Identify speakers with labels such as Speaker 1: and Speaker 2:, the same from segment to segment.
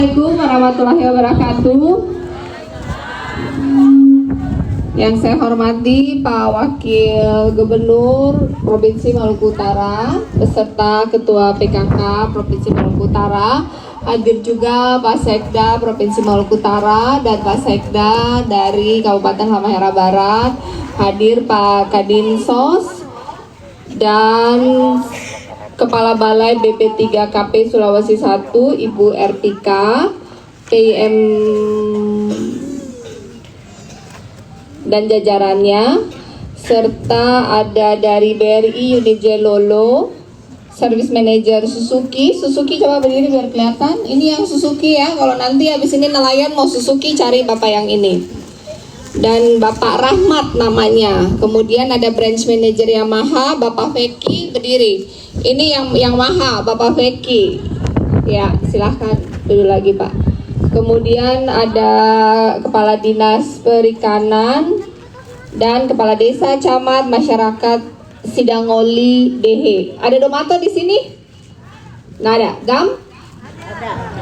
Speaker 1: Assalamualaikum warahmatullahi wabarakatuh. Yang saya hormati Pak Wakil Gubernur Provinsi Maluku Utara beserta Ketua PKK Provinsi Maluku Utara, hadir juga Pak Sekda Provinsi Maluku Utara dan Pak Sekda dari Kabupaten Halmahera Barat, hadir Pak Kadinsos dan Kepala Balai BP3KP Sulawesi 1 Ibu Ertika, PM dan jajarannya, serta ada dari BRI Unit J Lolo, Service Manager Suzuki. Suzuki coba berdiri biar kelihatan. Ini yang Suzuki ya. Kalau nanti habis ini nelayan mau Suzuki, cari bapak yang ini. Dan Bapak Rahmat namanya. Kemudian ada Branch Manager Yamaha, Bapak Feki berdiri. Ini yang Yamaha, Bapak Feki. Ya, silahkan dulu lagi Pak. Kemudian ada Kepala Dinas Perikanan dan Kepala Desa, Camat, Masyarakat Sidangoli, DH. Ada Domato di sini? Nggak ada? Gam?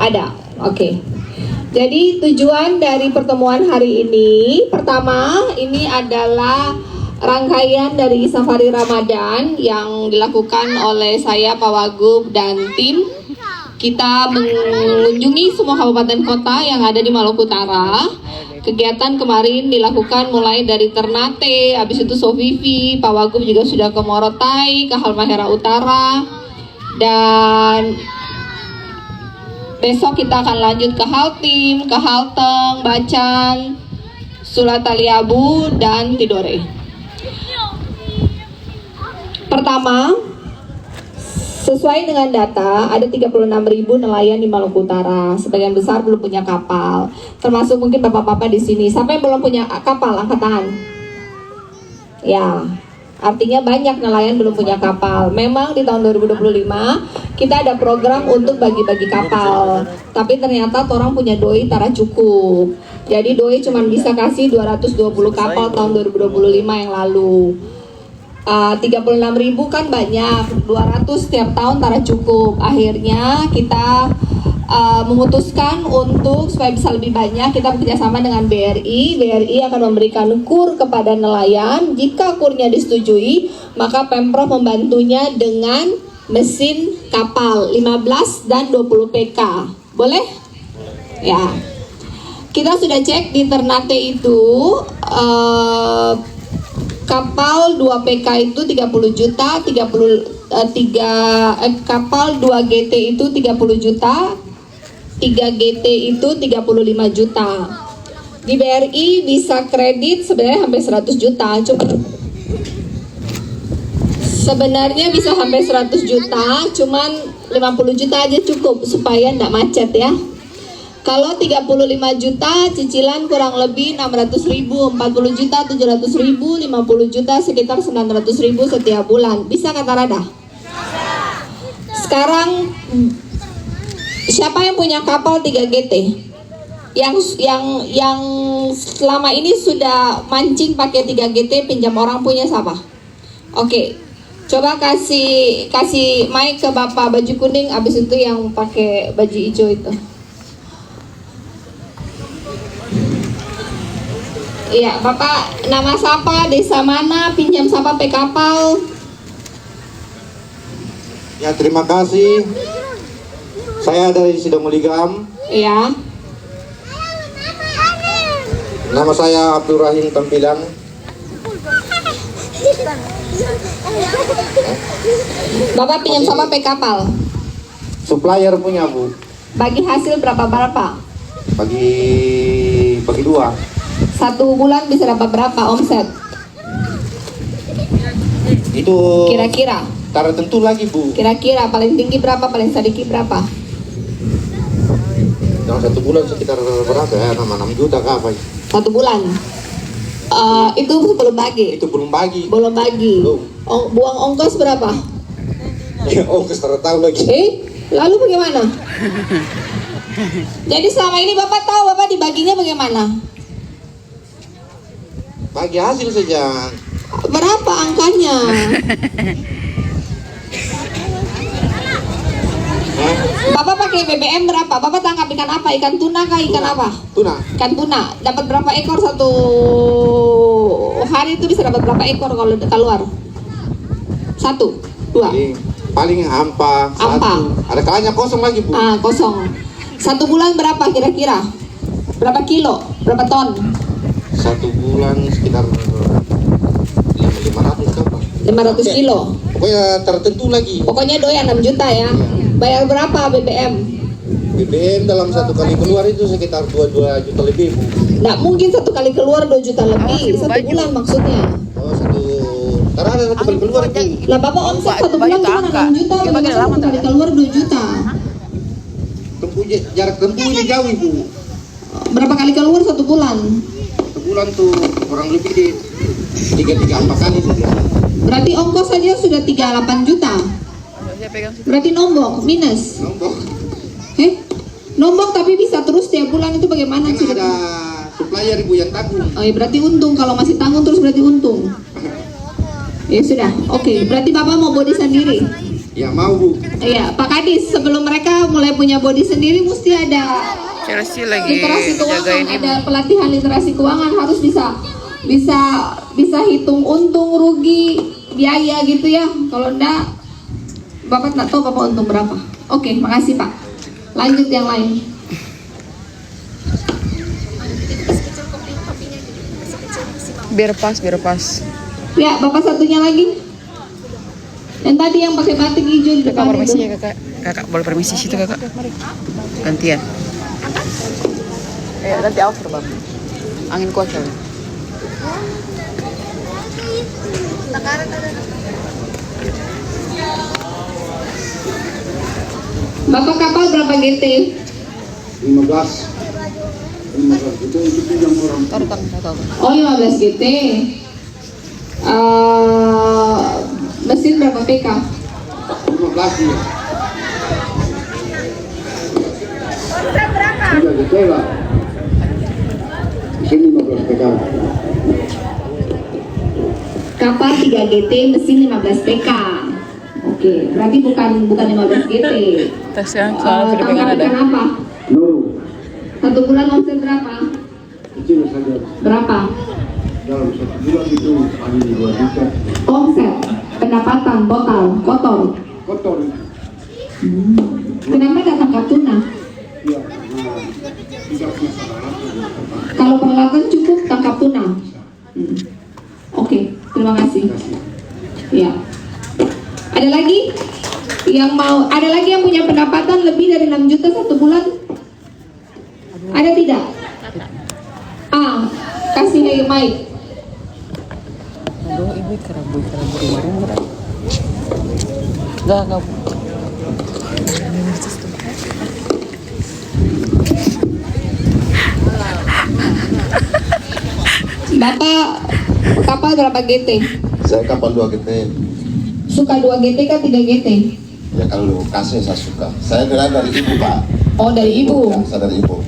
Speaker 1: Ada. Oke. Jadi tujuan dari pertemuan hari ini, pertama ini adalah rangkaian dari Safari Ramadan yang dilakukan oleh saya, Pak Wagub, dan tim. Kita mengunjungi semua kabupaten kota yang ada di Maluku Utara. Kegiatan kemarin dilakukan mulai dari Ternate, habis itu Sovivi, Pak Wagub juga sudah ke Morotai, ke Halmahera Utara, dan besok kita akan lanjut ke Haltim, ke Halteng, Bacan, Sulataliabu, dan Tidore. Pertama, sesuai dengan data, ada 36.000 nelayan di Maluku Utara. Sebagian besar belum punya kapal, termasuk mungkin bapak-bapak di sini. Siapa yang belum punya kapal, angkat tangan. Ya, artinya banyak nelayan belum punya kapal. Memang di tahun 2025 kita ada program untuk bagi-bagi kapal, tapi ternyata orang punya doi tara cukup. Jadi doi cuma bisa kasih 220 kapal tahun 2025 yang lalu. 36.000 kan banyak, 200 setiap tahun tara cukup. Akhirnya kita memutuskan untuk supaya bisa lebih banyak, kita bekerjasama dengan BRI. BRI akan memberikan kur kepada nelayan. Jika kurnya disetujui, maka Pemprov membantunya dengan mesin kapal 15 dan 20 PK. Boleh? Ya. Kita sudah cek di Ternate itu kapal 2 PK itu 30 juta, kapal 2 GT itu 30 juta, 3 GT itu 35 juta. Di BRI bisa kredit sebenarnya hampir 100 juta, sebenarnya bisa sampai 100 juta, cuman 50 juta aja cukup supaya enggak macet ya. Kalau 35 juta cicilan kurang lebih 600.000, 40 juta 700.000, 50 juta sekitar 900.000 setiap bulan. Bisa kata Rada? Sekarang siapa yang punya kapal 3 GT? Yang selama ini sudah mancing pakai 3 GT, pinjam orang punya siapa? Oke. Coba kasih mic ke Bapak baju kuning, abis itu yang pakai baju hijau itu. Iya, Bapak nama siapa, desa mana, pinjam siapa pakai kapal?
Speaker 2: Ya, terima kasih. Saya dari Sidamuligam.
Speaker 1: Iya.
Speaker 2: Nama saya Abdul Rahim Tampilan.
Speaker 1: Bapak pinjam siapa pakai kapal?
Speaker 2: Supplier punya, Bu.
Speaker 1: Bagi hasil berapa?
Speaker 2: Bagi 2.
Speaker 1: 1 bulan bisa dapat berapa omset?
Speaker 2: Itu
Speaker 1: Kira-kira?
Speaker 2: tara tentu lagi, Bu.
Speaker 1: Kira-kira paling tinggi berapa, paling sedikit berapa?
Speaker 2: Dalam 1 bulan sekitar berapa ya? 6 juta kah apa?
Speaker 1: 1 bulan. Itu belum bagi.
Speaker 2: Itu belum bagi.
Speaker 1: Belum bagi. Buang ongkos berapa?
Speaker 2: Ya, ongkos tara tahu lagi.
Speaker 1: Lalu bagaimana? Jadi selama ini Bapak tahu Bapak dibaginya bagaimana?
Speaker 2: Bagi hasil saja.
Speaker 1: Berapa angkanya? Bapak pakai BBM berapa? Bapak tangkap ikan apa? Ikan tuna kah? Ikan apa?
Speaker 2: Tuna.
Speaker 1: Ikan tuna. Dapat berapa ekor satu hari itu bisa dapat berapa ekor kalau keluar? 1, 2.
Speaker 2: Paling hampa.
Speaker 1: Hampa.
Speaker 2: 1. Ada kalanya kosong lagi Bu.
Speaker 1: Ah, kosong. 1 bulan berapa kira-kira? Berapa kilo? Berapa ton?
Speaker 2: 1 bulan sekitar 500 apa?
Speaker 1: 500 kilo.
Speaker 2: Pokoknya tertentu lagi.
Speaker 1: Pokoknya doyan 6 juta ya. Bayar berapa BBM?
Speaker 2: BBM dalam 1 kali keluar itu sekitar 2 juta lebih Bu.
Speaker 1: Nggak mungkin 1 kali keluar 2 juta lebih. 1 bulan maksudnya.
Speaker 2: Oh, karena ada 1 kali keluar itu.
Speaker 1: Lah Bapak omset 1 bulan cuma 6 juta. Bagaimana 1 kali keluar 2 juta?
Speaker 2: Jarak tempuh ini jauh Ibu.
Speaker 1: Berapa kali keluar 1 bulan?
Speaker 2: 1 bulan tuh kurang lebih di 3-4 kali itu dia.
Speaker 1: Berarti ongkos saja sudah 38 juta. Berarti nombok, minus.
Speaker 2: Nombok.
Speaker 1: Nombok tapi bisa terus tiap bulan itu bagaimana?
Speaker 2: Kan ada supplier Ibu yang tanggung.
Speaker 1: Oh ya berarti untung, kalau masih tanggung terus berarti untung. Ya sudah, oke. Berarti Bapak mau body sendiri?
Speaker 2: Ya mau Bu.
Speaker 1: Iya, Pak Kadis, sebelum mereka mulai punya body sendiri mesti ada
Speaker 3: Chelsea lagi
Speaker 1: literasi keuangan,
Speaker 3: jagain
Speaker 1: ada pelatihan literasi keuangan, harus bisa hitung untung, rugi, biaya gitu ya. Kalau enggak, Bapak nggak tahu Bapak untung berapa. Oke, makasih Pak. Lanjut yang lain.
Speaker 3: biar pas.
Speaker 1: Ya, Bapak satunya lagi. Yang tadi yang pakai batik hijau di
Speaker 3: Kakak
Speaker 1: depan
Speaker 3: permisi
Speaker 1: itu.
Speaker 3: ya kakak boleh permisi situ kakak, gantian. Nanti over bang, angin kuat soalnya.
Speaker 1: Bapak kapal berapa GT?
Speaker 2: 15 itu yang orang.
Speaker 3: Taruh.
Speaker 1: Oh 15 GT. Mesin berapa PK?
Speaker 2: 15 ya. Sudah kecewa. Mesin 15 PK.
Speaker 1: Kapal 3 GT, mesin 15 PK. Oke, berarti bukan 15 GT.
Speaker 3: Tes yang soal video pengen ada.
Speaker 1: Ikan apa?
Speaker 2: No,
Speaker 1: 1 bulan omset berapa?
Speaker 2: kecil saja.
Speaker 1: Berapa?
Speaker 2: Dalam 1 bulan itu paling 2 juta.
Speaker 1: Omset, pendapatan total, kotor.
Speaker 2: Kotor.
Speaker 1: Kenapa nggak tangkap tuna?
Speaker 2: Ya, tidak masalah.
Speaker 1: Kalau peralatan cukup, tangkap tuna. Oke, terima kasih. Ya. Ada lagi ada lagi yang punya pendapatan lebih dari 6 juta 1 bulan? Ada tidak? Kasih mic.
Speaker 3: Aduh, ibu kerabu rumah. Enggak.
Speaker 1: Bapak kapal berapa GT?
Speaker 2: Saya kapal 2 GT.
Speaker 1: Suka 2 GT kan 3 GT?
Speaker 2: Ya kalau kasih saya suka. Saya dari ibu Pak.
Speaker 1: Oh dari ibu.
Speaker 2: Ya, saya dari ibu.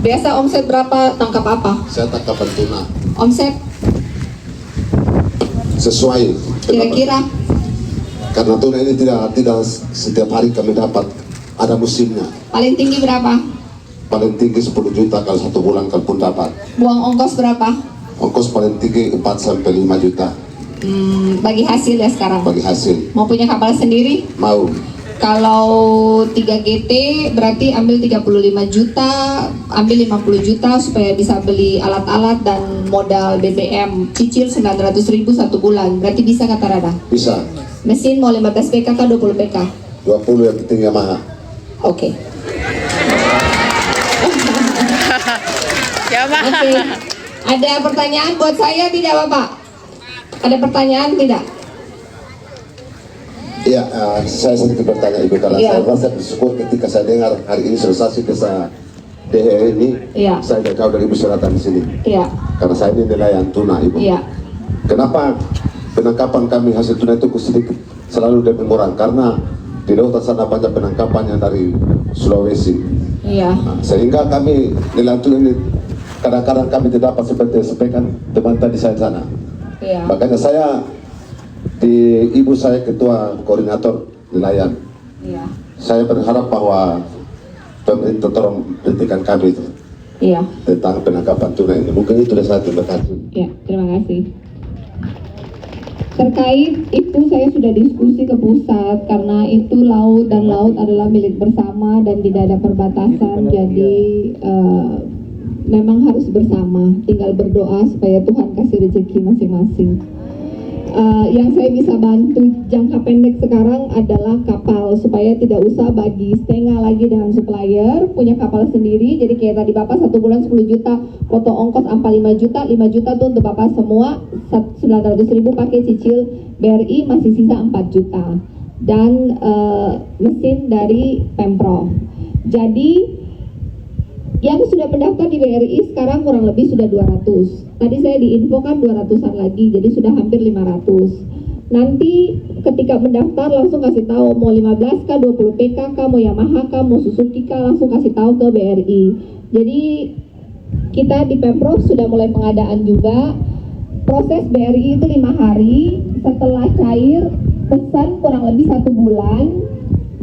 Speaker 1: Biasa omset berapa tangkap apa?
Speaker 2: Saya tangkap tuna.
Speaker 1: Omset
Speaker 2: Sesuai.
Speaker 1: kira-kira?
Speaker 2: Karena tuna ini tidak setiap hari kami dapat, ada musimnya.
Speaker 1: Paling tinggi berapa?
Speaker 2: Paling tinggi 10 juta kalau 1 bulan kalaupun dapat.
Speaker 1: Buang ongkos berapa?
Speaker 2: Ongkos paling tinggi 4 sampai 5 juta
Speaker 1: Bagi hasil ya sekarang.
Speaker 2: bagi hasil.
Speaker 1: Mau punya kapal sendiri?
Speaker 2: Mau.
Speaker 1: Kalau 3 GT berarti ambil 35 juta, ambil 50 juta supaya bisa beli alat-alat dan modal BBM. Cicil 900.000 1 bulan. Berarti bisa kata Rada?
Speaker 2: Bisa.
Speaker 1: Mesin mau 15 PK kah 20 PK?
Speaker 2: 20 yang penting Yamaha.
Speaker 1: Oke. Oke. Ada pertanyaan buat saya tidak Bapak? Ada pertanyaan tidak?
Speaker 2: Iya, saya sedikit bertanya Ibu karena
Speaker 1: Iya.
Speaker 2: saya merasa bersyukur ketika saya dengar hari ini sensasi desa DHE ini.
Speaker 1: Iya.
Speaker 2: Saya tidak jauh dari Ibu Selatan di sini.
Speaker 1: Iya.
Speaker 2: Karena saya ini nelayan tuna Ibu.
Speaker 1: Iya.
Speaker 2: Kenapa penangkapan kami hasil tuna itu sedikit selalu lebih murah? Karena di lautan sana banyak penangkapan yang dari Sulawesi.
Speaker 1: Iya.
Speaker 2: Nah, sehingga kami nelayan tuna ini kadang-kadang kami tidak dapat seperti sampaikan teman tadi saya sana.
Speaker 1: Iya.
Speaker 2: Makanya saya ibu saya ketua koordinator nelayan.
Speaker 1: Iya.
Speaker 2: saya berharap bahwa pemerintah tolong hentikan kami itu
Speaker 1: Iya,
Speaker 2: tentang penangkapan tuna ini. Mungkin itu saja, terima kasih.
Speaker 1: ya, terima kasih. Terkait itu saya sudah diskusi ke pusat karena itu laut dan laut adalah milik bersama dan tidak ada perbatasan, jadi memang harus bersama. Tinggal berdoa supaya Tuhan kasih rezeki masing-masing. Yang saya bisa bantu jangka pendek sekarang adalah kapal supaya tidak usah bagi setengah lagi dengan supplier, punya kapal sendiri. Jadi kayak tadi Bapak 1 bulan 10 juta, foto ongkos ampal 5 juta, 5 juta tuh untuk Bapak semua, 900.000 pakai cicil BRI, masih sisa 4 juta. Dan mesin dari Pemprov. Jadi yang sudah mendaftar di BRI sekarang kurang lebih sudah 200. Tadi saya diinfokan 200-an lagi, jadi sudah hampir 500. Nanti ketika mendaftar langsung kasih tahu mau 15 kah, 20 PK kah, mau Yamaha kah, mau Suzuki kah, langsung kasih tahu ke BRI. Jadi kita di Pemprov sudah mulai pengadaan juga. Proses BRI itu 5 hari, setelah cair pesan kurang lebih 1 bulan.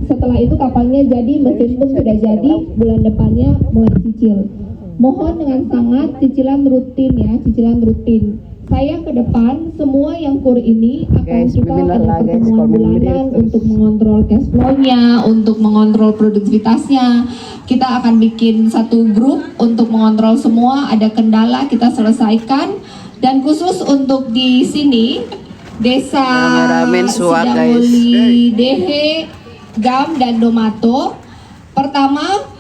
Speaker 1: Setelah itu kapalnya jadi, mesin pun sudah jadi, bulan depannya mulai cicil. Mohon dengan sangat cicilan rutin ya, cicilan rutin. Saya ke depan semua yang kur ini akan kita ada pertemuan bulanan untuk mengontrol cash flow-nya, untuk mengontrol produktivitasnya. Kita akan bikin satu grup untuk mengontrol semua, ada kendala kita selesaikan. Dan khusus untuk di sini, Desa Sidamuli, Dehe, Gam, dan Domato, pertama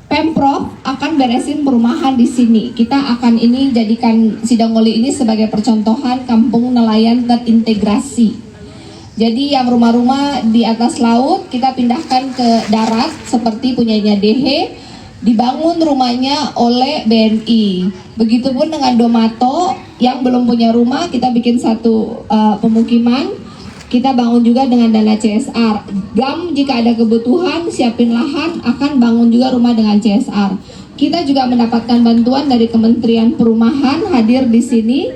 Speaker 1: Pemprov akan beresin perumahan di sini. Kita akan ini jadikan Sidamuli ini sebagai percontohan kampung nelayan terintegrasi. Jadi yang rumah-rumah di atas laut kita pindahkan ke darat seperti punyanya Dehe, dibangun rumahnya oleh BNI. Begitupun dengan Domato yang belum punya rumah, kita bikin satu pemukiman. Kita bangun juga dengan dana CSR. GAM jika ada kebutuhan siapin lahan akan bangun juga rumah dengan CSR. Kita juga mendapatkan bantuan dari Kementerian Perumahan hadir di sini.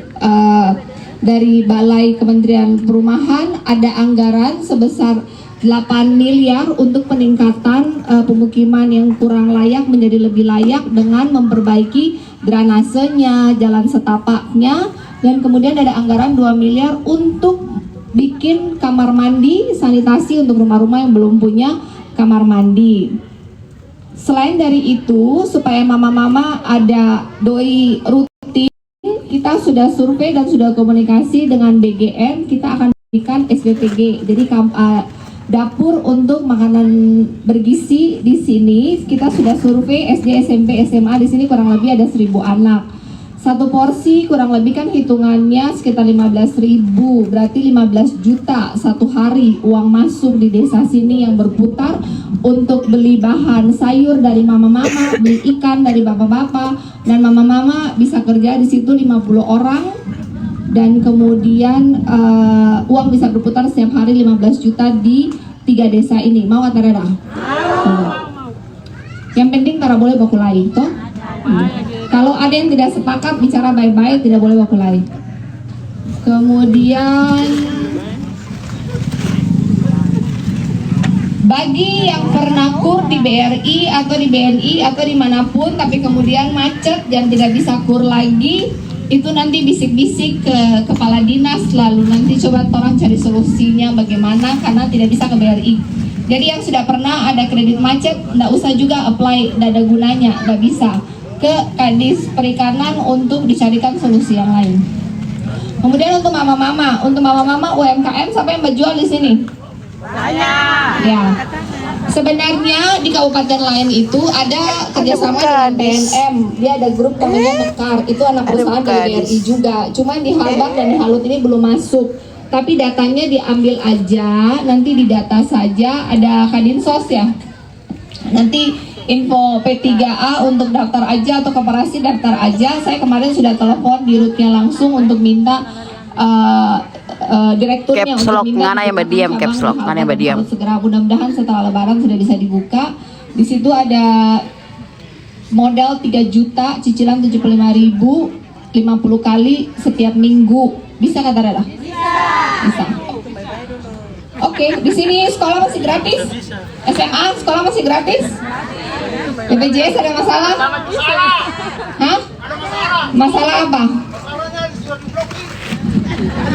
Speaker 1: Dari Balai Kementerian Perumahan ada anggaran sebesar 8 miliar untuk peningkatan pemukiman yang kurang layak menjadi lebih layak dengan memperbaiki drainasenya, jalan setapaknya, dan kemudian ada anggaran 2 miliar untuk bikin kamar mandi sanitasi untuk rumah-rumah yang belum punya kamar mandi. Selain dari itu, supaya mama-mama ada doi rutin, kita sudah survei dan sudah komunikasi dengan BGN. Kita akan berikan SBPG, jadi dapur untuk makanan bergizi di sini. Kita sudah survei SD, SMP, SMA di sini kurang lebih ada 1.000 anak. Satu porsi kurang lebih kan hitungannya sekitar 15.000, berarti 15 juta satu hari uang masuk di desa sini yang berputar untuk beli bahan sayur dari mama-mama, beli ikan dari bapak-bapak, dan mama-mama bisa kerja di situ 50 orang, dan kemudian uang bisa berputar setiap hari 15 juta di 3 desa ini. Mau atau tidak? Yang penting tara boleh bakulai, toh? Kalau ada yang tidak sepakat bicara baik-baik, tidak boleh bakulai. Kemudian bagi yang pernah kur di BRI atau di BNI atau dimanapun tapi kemudian macet dan tidak bisa kur lagi, itu nanti bisik-bisik ke kepala dinas, lalu nanti coba orang cari solusinya bagaimana karena tidak bisa ke BRI. Jadi yang sudah pernah ada kredit macet, nggak usah juga apply, nggak ada gunanya, nggak bisa ke Kadis Perikanan untuk dicarikan solusi yang lain. Kemudian untuk mama-mama UMKM siapa yang berjual di sini? Saya. Ya. Sebenarnya di kabupaten lain itu ada kerjasama dengan BNM. Dia ada grup namanya Mekar. Itu anak perusahaan dari BRI juga. Cuma di Halbang dan di Halut ini belum masuk. Tapi datanya diambil aja. Nanti didata saja. Ada Kadinsos ya. Nanti info P3A untuk daftar aja atau koperasi daftar aja. Saya kemarin sudah telepon di rootnya langsung untuk minta direkturnya
Speaker 3: caps lock ngana yang berdiam, caps lock ngana yang berdiam.
Speaker 1: Segera mudah-mudahan setelah Lebaran sudah bisa dibuka. Di situ ada modal 3 juta, cicilan 75.000, 50 kali setiap minggu. Bisa kata Dada? Bisa. Oke, di sini sekolah masih gratis? SMA sekolah masih gratis? BPJS ada masalah? Hah? Masalah apa?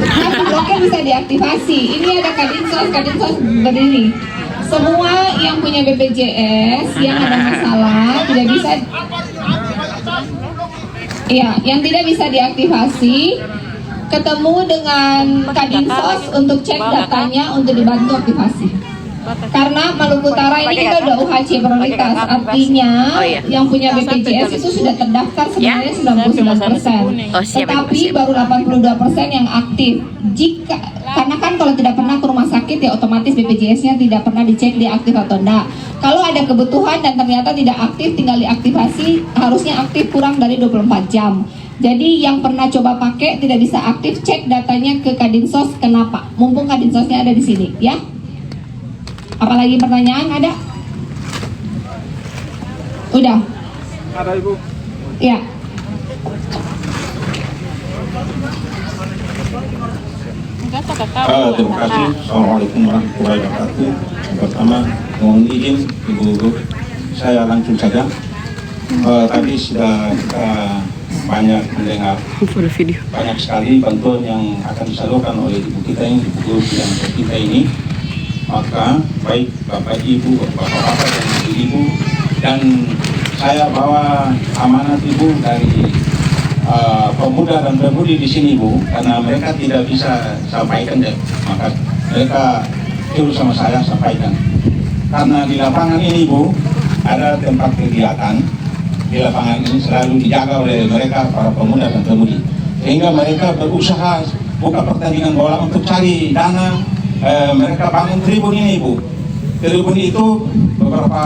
Speaker 1: Kan bloknya bisa diaktifasi. Ini ada Kadinsos berdiri. Semua yang punya BPJS yang ada masalah tidak bisa, ya, yang tidak bisa diaktifasi, ketemu dengan Kadinsos untuk cek datanya untuk dibantu aktivasi. Karena Maluku Utara ini kita udah UHC prioritas, artinya yang punya BPJS itu sudah terdaftar sebenarnya 99%, tetapi baru 82% yang aktif. Karena kan kalau tidak pernah ke rumah sakit ya otomatis BPJS-nya tidak pernah dicek dia aktif atau enggak. Kalau ada kebutuhan dan ternyata tidak aktif, tinggal diaktifasi, harusnya aktif kurang dari 24 jam. Jadi yang pernah coba pakai tidak bisa aktif, cek datanya ke Kadinsos. Kenapa? Mumpung Kadinsosnya ada di sini, ya. Apalagi pertanyaan ada? Udah?
Speaker 4: Ada Ibu.
Speaker 1: Ya.
Speaker 4: Terima kasih. Assalamualaikum warahmatullahi wabarakatuh. Pertama, mohon izin Ibu, saya langsung saja. Tadi sudah kita banyak mendengar banyak sekali bantuan yang akan disalurkan oleh ibu kita ini, ibu yang kita ini. Maka baik Bapak Ibu, Bapak-Bapak dan Ibu, dan saya bawa amanat Ibu dari pemuda dan pemudi di sini Bu, karena mereka tidak bisa sampaikan deh, maka mereka suruh sama saya sampaikan. Karena di lapangan ini Bu ada tempat kegiatan, di lapangan ini selalu dijaga oleh mereka para pemuda dan pemudi, sehingga mereka berusaha buka pertandingan bola untuk cari dana. Mereka bangun tribun ini Bu. Tribun itu beberapa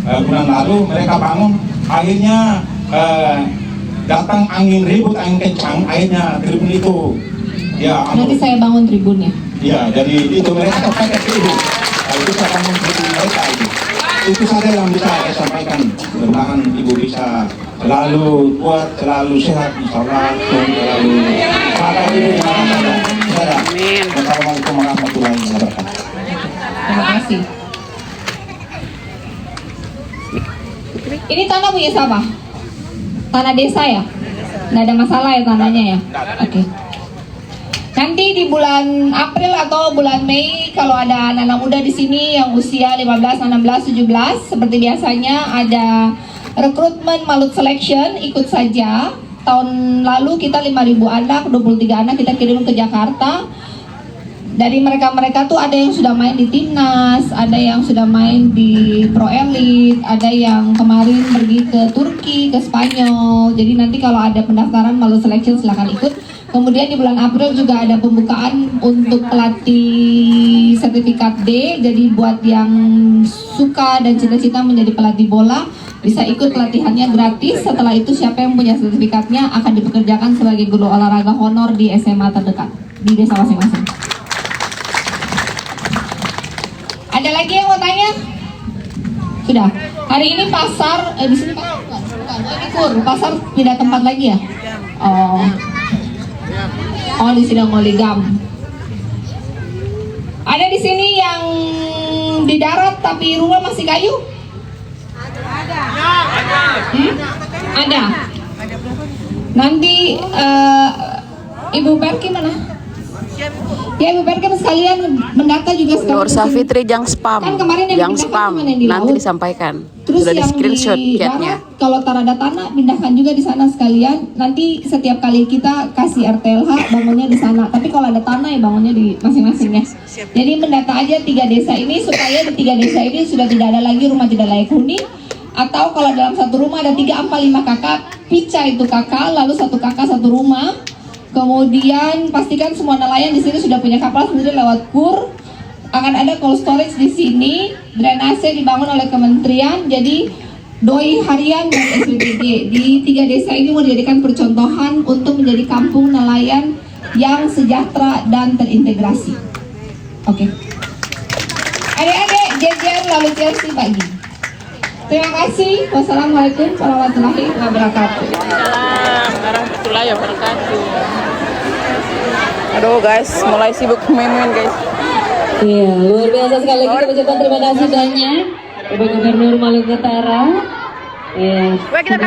Speaker 4: bulan lalu mereka bangun, akhirnya datang angin ribut, angin kencang, akhirnya tribun itu ya
Speaker 1: Nanti saya bangun tribunnya.
Speaker 4: ya, jadi itu mereka sampaikan ke Ibu. Itu saya bangun tribun mereka Ibu. Itu saja yang bisa saya sampaikan. Mudah-mudahan Ibu bisa selalu kuat, selalu sehat, insyaallah, selalu pada Ibu di mana saja. Assalamualaikum warahmatullahi wabarakatuh.
Speaker 1: Terima kasih. Ini tanah punya siapa? Tanah desa ya? Nggak ada masalah ya tanahnya ya? Oke. Nanti di bulan April atau bulan Mei kalau ada anak-anak muda di sini yang usia 15, 16, 17, seperti biasanya ada rekrutmen Malut Selection, ikut saja. Tahun lalu kita 5.000 anak, 23 anak kita kirim ke Jakarta. Dari mereka-mereka tuh ada yang sudah main di Timnas, ada yang sudah main di Pro Elite, ada yang kemarin pergi ke Turki, ke Spanyol. Jadi nanti kalau ada pendaftaran Malut Selection silahkan ikut. Kemudian di bulan April juga ada pembukaan untuk pelatih sertifikat D. Jadi buat yang suka dan cita-cita menjadi pelatih bola bisa ikut pelatihannya gratis. Setelah itu siapa yang punya sertifikatnya akan dipekerjakan sebagai guru olahraga honor di SMA terdekat di desa masing-masing. Ada lagi yang mau tanya? Sudah. Hari ini pasar di sini pasar bukan. Ini kur pasar tidak tempat lagi ya? Oh di Sidang Moligam. Ada di sini yang di darat tapi rumah masih kayu? Ada. Nanti Ibu Perki mana? Ya Ibu Perki sekalian mendata juga sekalian.
Speaker 3: Nur Safitri yang spam,
Speaker 1: Kan kemarin yang
Speaker 3: spam
Speaker 1: cuma yang di
Speaker 3: nanti
Speaker 1: laut.
Speaker 3: disampaikan.
Speaker 1: Terus
Speaker 3: Sudah di
Speaker 1: yang
Speaker 3: screenshot
Speaker 1: di
Speaker 3: chatnya.
Speaker 1: darat, kalau tarada tanah pindahkan juga di sana sekalian. Nanti setiap kali kita kasih RTLH bangunnya di sana. Tapi kalau ada tanah ya bangunnya di masing-masingnya. Jadi mendata aja 3 desa ini supaya di 3 desa ini sudah tidak ada lagi rumah tidak layak huni. Atau kalau dalam satu rumah ada 3, 4, 5 kakak, pica itu kakak, lalu satu kakak satu rumah. Kemudian pastikan semua nelayan di sini sudah punya kapal sendiri lewat kur. Akan ada cold storage di sini, drainase dibangun oleh kementerian. Jadi doi harian dan SPBG di 3 desa ini mau dijadikan percontohan untuk menjadi kampung nelayan yang sejahtera dan terintegrasi. Oke. Adik-adik, jejer lalu Chelsea pagi. Terima kasih. Wassalamualaikum warahmatullahi wabarakatuh.
Speaker 3: Warahmatullahi wabarakatuh. Aduh guys, mulai sibuk main-main guys.
Speaker 5: Iya, luar biasa sekali. Kita ucapkan terima kasih banyak Bapak Gubernur Maluku Utara. Iya.
Speaker 3: Kita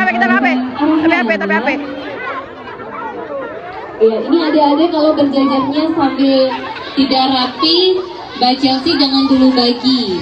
Speaker 3: HP.
Speaker 5: Iya, ini adik-adik kalau berjajarnya sambil tidak rapi, Mbak Chelsea jangan dulu bagi.